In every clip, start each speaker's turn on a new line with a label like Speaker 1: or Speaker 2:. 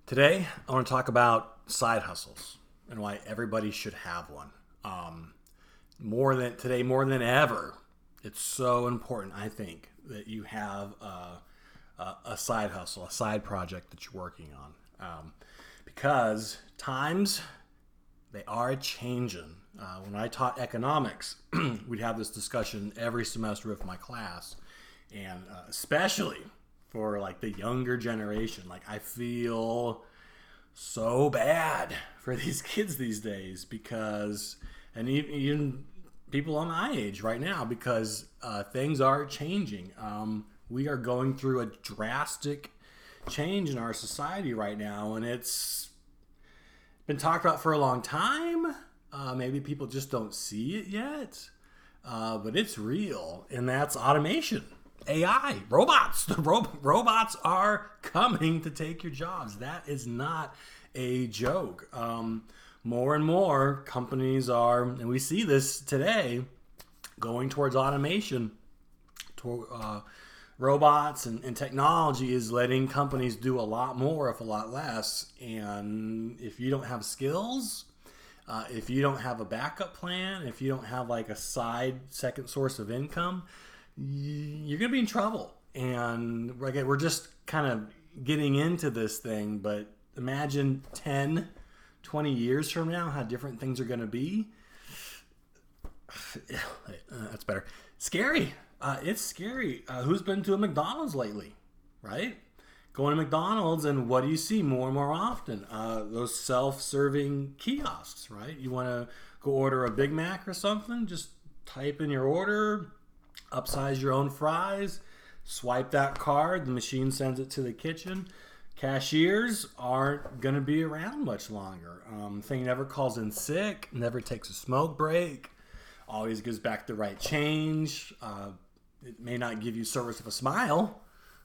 Speaker 1: Today, I want to talk about side hustles and why everybody should have one. More than ever, it's so important, I think, that you have a side hustle, a side project that you're working on. Because times, they are changing. When I taught economics, we'd have this discussion every semester with my class, and especially for like the younger generation. Like I feel so bad for these kids these days because, and even people on my age right now, because things are changing. We are going through a drastic change in our society right now, and it's been talked about for a long time. Maybe people just don't see it yet, but it's real, and that's automation. AI, robots. The robots are coming to take your jobs. That is not a joke. More and more companies are, and we see this today, going towards automation. Robots and technology is letting companies do a lot more with a lot less. And if you don't have skills, if you don't have a backup plan, if you don't have like a second source of income, you're going to be in trouble. And we're just kind of getting into this thing, but imagine 10, 20 years from now, how different things are going to be. That's better. Scary. It's scary. Who's been to a McDonald's lately, right? Going to McDonald's, and what do you see more and more often? Those self-serving kiosks, right? You want to go order a Big Mac or something, just type in your order, upsize your own fries, swipe that card, the machine sends it to the kitchen. Cashiers aren't going to be around much longer. Thing never calls in sick, never takes a smoke break, always gives back the right change. It may not give you service with a smile,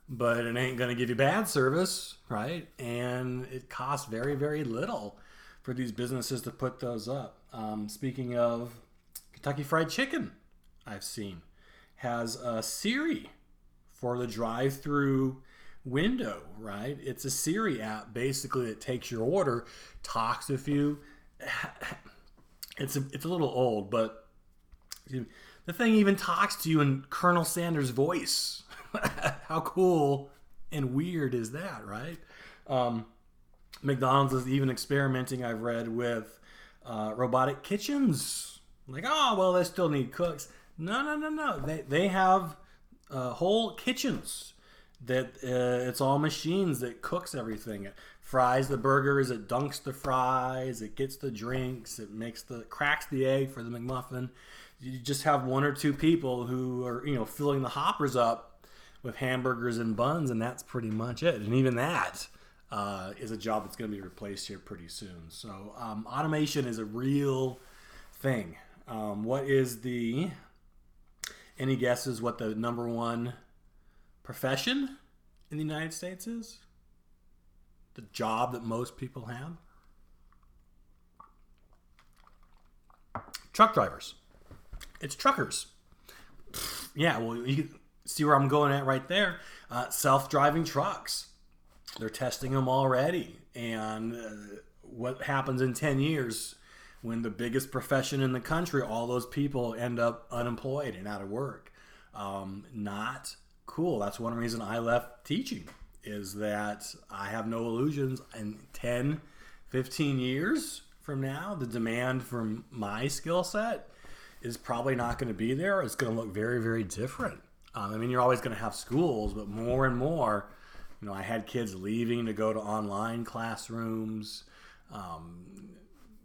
Speaker 1: but it ain't going to give you bad service, right? And it costs very, very little for these businesses to put those up. Speaking of Kentucky Fried Chicken, I've seen has a Siri for the drive-through window, right? It's a Siri app basically that takes your order, talks with you. It's a little old, but the thing even talks to you in Colonel Sanders' voice. How cool and weird is that, right? McDonald's is even experimenting, I've read, with robotic kitchens. Like, oh, well, they still need cooks. No. They have whole kitchens that it's all machines that cooks everything. It fries the burgers, it dunks the fries, it gets the drinks, it cracks the egg for the McMuffin. You just have one or two people who are, filling the hoppers up with hamburgers and buns, and that's pretty much it. And even that is a job that's going to be replaced here pretty soon. So automation is a real thing. Any guesses what the number one profession in the United States is? The job that most people have? Truck drivers. It's truckers. Yeah, well, you can see where I'm going at right there. Self-driving trucks. They're testing them already. And what happens in 10 years when the biggest profession in the country, all those people end up unemployed and out of work? Not cool. That's one reason I left teaching, is that I have no illusions. In 10, 15 years from now, the demand for my skill set is probably not going to be there. It's going to look very, very different. You're always going to have schools, but more and more, I had kids leaving to go to online classrooms.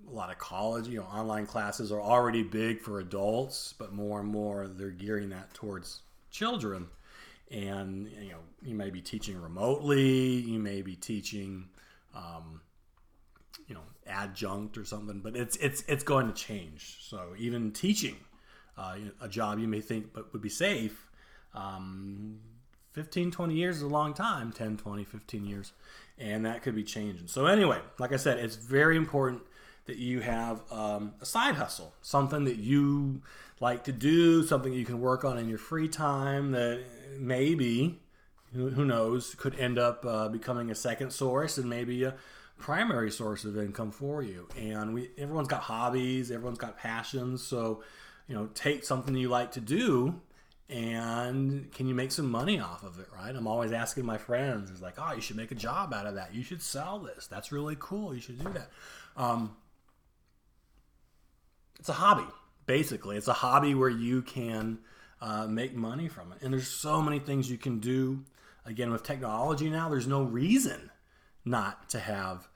Speaker 1: A lot of college, online classes are already big for adults, but more and more they're gearing that towards children. And, you may be teaching remotely, you may be teaching, adjunct or something, but it's going to change. So even teaching, a job you may think but would be safe, 15, 20 years is a long time, 10, 20, 15 years, and that could be changing. So anyway, like I said, it's very important that you have a side hustle, something that you like to do, something you can work on in your free time that maybe who knows, could end up becoming a second source and maybe a primary source of income for you. And everyone's got hobbies, everyone's got passions. So, take something you like to do, and can you make some money off of it, right? I'm always asking my friends, it's like, oh, you should make a job out of that. You should sell this. That's really cool. You should do that. It's a hobby, basically. It's a hobby where you can make money from it. And there's so many things you can do. Again, with technology now, there's no reason not to have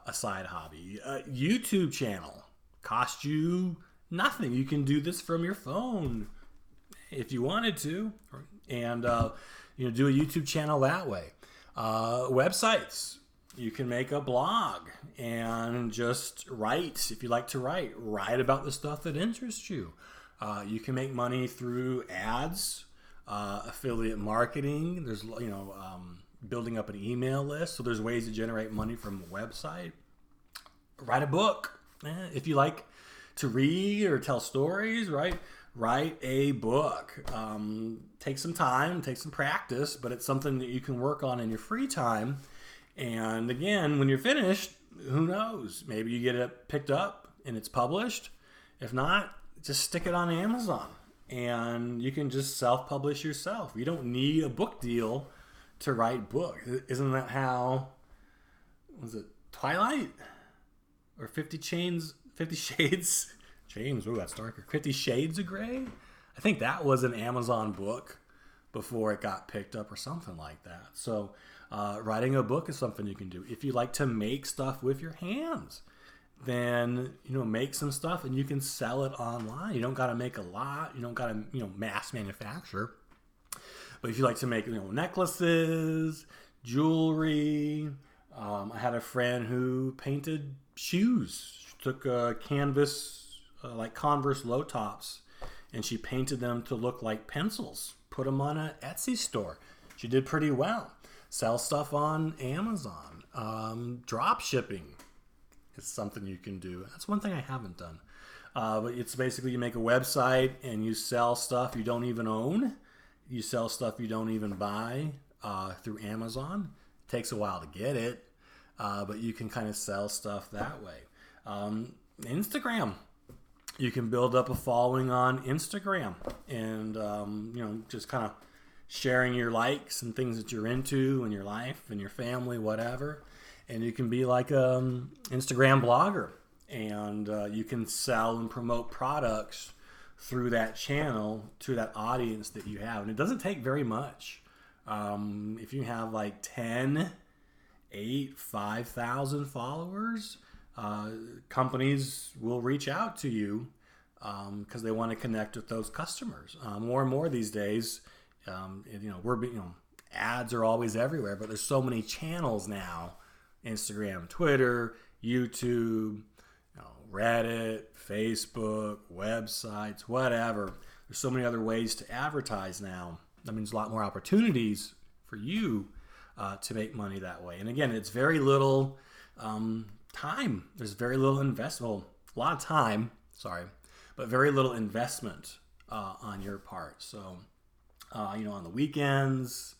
Speaker 1: a side hobby. A YouTube channel costs you nothing. You can do this from your phone if you wanted to, and do a YouTube channel that way. Websites, you can make a blog and just write. If you like to write about the stuff that interests you. You can make money through ads, affiliate marketing. There's building up an email list. So there's ways to generate money from a website. Write a book. If you like to read or tell stories, right? Write a book. Take some time, take some practice, but it's something that you can work on in your free time. And again, when you're finished, who knows? Maybe you get it picked up and it's published. If not, just stick it on Amazon and you can just self-publish yourself. You don't need a book deal to write books. Isn't that how, was it Twilight? Or 50 Shades? James, oh, that's darker. 50 Shades of Grey? I think that was an Amazon book before it got picked up or something like that. So writing a book is something you can do. If you like to make stuff with your hands, then, make some stuff and you can sell it online. You don't got to make a lot. You don't got to, mass manufacture. But if you like to make, necklaces, jewelry, I had a friend who painted shoes. She took a canvas, like Converse low tops, and she painted them to look like pencils. Put them on an Etsy store. She did pretty well. Sell stuff on Amazon. Drop shipping is something you can do. That's one thing I haven't done. But it's basically you make a website and you sell stuff you don't even own. You sell stuff you don't even buy through Amazon. It takes a while to get it, but you can kind of sell stuff that way. Instagram. You can build up a following on Instagram and, just kind of sharing your likes and things that you're into in your life and your family, whatever. And you can be like an Instagram blogger and you can sell and promote products through that channel to that audience that you have. And it doesn't take very much. If you have like 10, 8, 5,000 followers, companies will reach out to you because they want to connect with those customers. More and more these days, ads are always everywhere, but there's so many channels now: Instagram, Twitter, YouTube, Reddit, Facebook, websites, whatever. There's so many other ways to advertise now. That means a lot more opportunities for you to make money that way. And again, it's very little time. There's very little investment. Well, a lot of time, but very little investment on your part. So, on the weekends,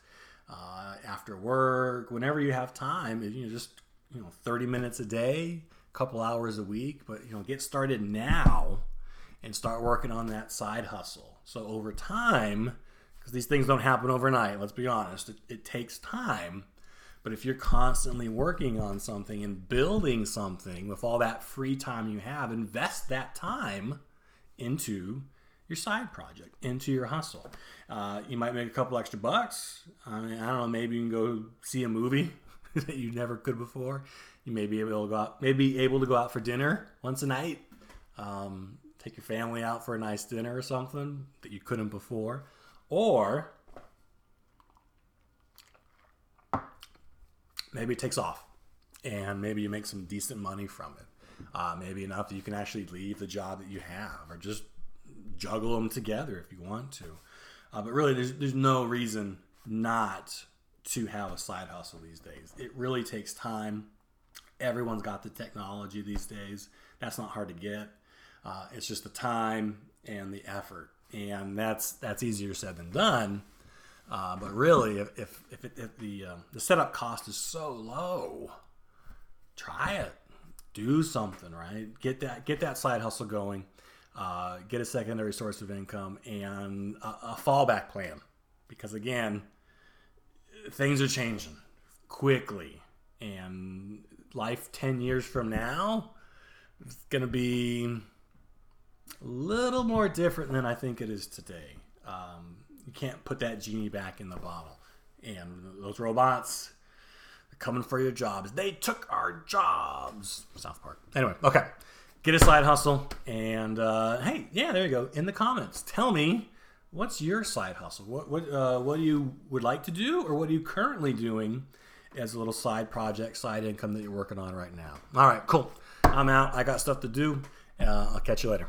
Speaker 1: after work, whenever you have time, just 30 minutes a day, a couple hours a week, but get started now and start working on that side hustle. So over time, because these things don't happen overnight, let's be honest, it takes time. But if you're constantly working on something and building something with all that free time you have, invest that time into your side project, into your hustle. You might make a couple extra bucks. I don't know, maybe you can go see a movie that you never could before. You may be able to go out for dinner once a night. Take your family out for a nice dinner or something that you couldn't before. Or maybe it takes off and maybe you make some decent money from it. Maybe enough that you can actually leave the job that you have or just juggle them together if you want to. But really, there's no reason not to have a side hustle these days. It really takes time. Everyone's got the technology these days. That's not hard to get. It's just the time and the effort. And that's easier said than done. But really, if the setup cost is so low, try it. Do something, right? Get that side hustle going. Get a secondary source of income and a fallback plan. Because again, things are changing quickly, and life 10 years from now is going to be a little more different than I think it is today. You can't put that genie back in the bottle. And those robots are coming for your jobs. They took our jobs. South Park. Anyway, okay. Get a side hustle. And hey, yeah, there you go. In the comments, tell me, what's your side hustle? What do you would like to do, or what are you currently doing as a little side project, side income that you're working on right now? All right, cool. I'm out. I got stuff to do. I'll catch you later.